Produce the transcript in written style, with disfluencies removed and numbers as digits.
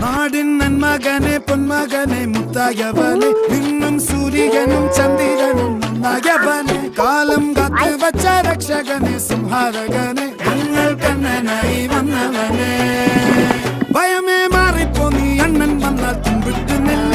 നാടിൻ നന്മകനെ പൊന്മകനെ മുത്തായവനെ നിന്നും സൂര്യനും ചന്ദ്രനും നന്നായവനെ കാലം കാത്തു വച്ച രക്ഷകനെ സംഹാരകനെ ഞങ്ങൾ കണ്ണനായി വന്നവനെ ഭയമേ മാറിപ്പോ നീ അണ്ണൻ വന്നാൽ തുമ്പിട്ടുന്നില്ല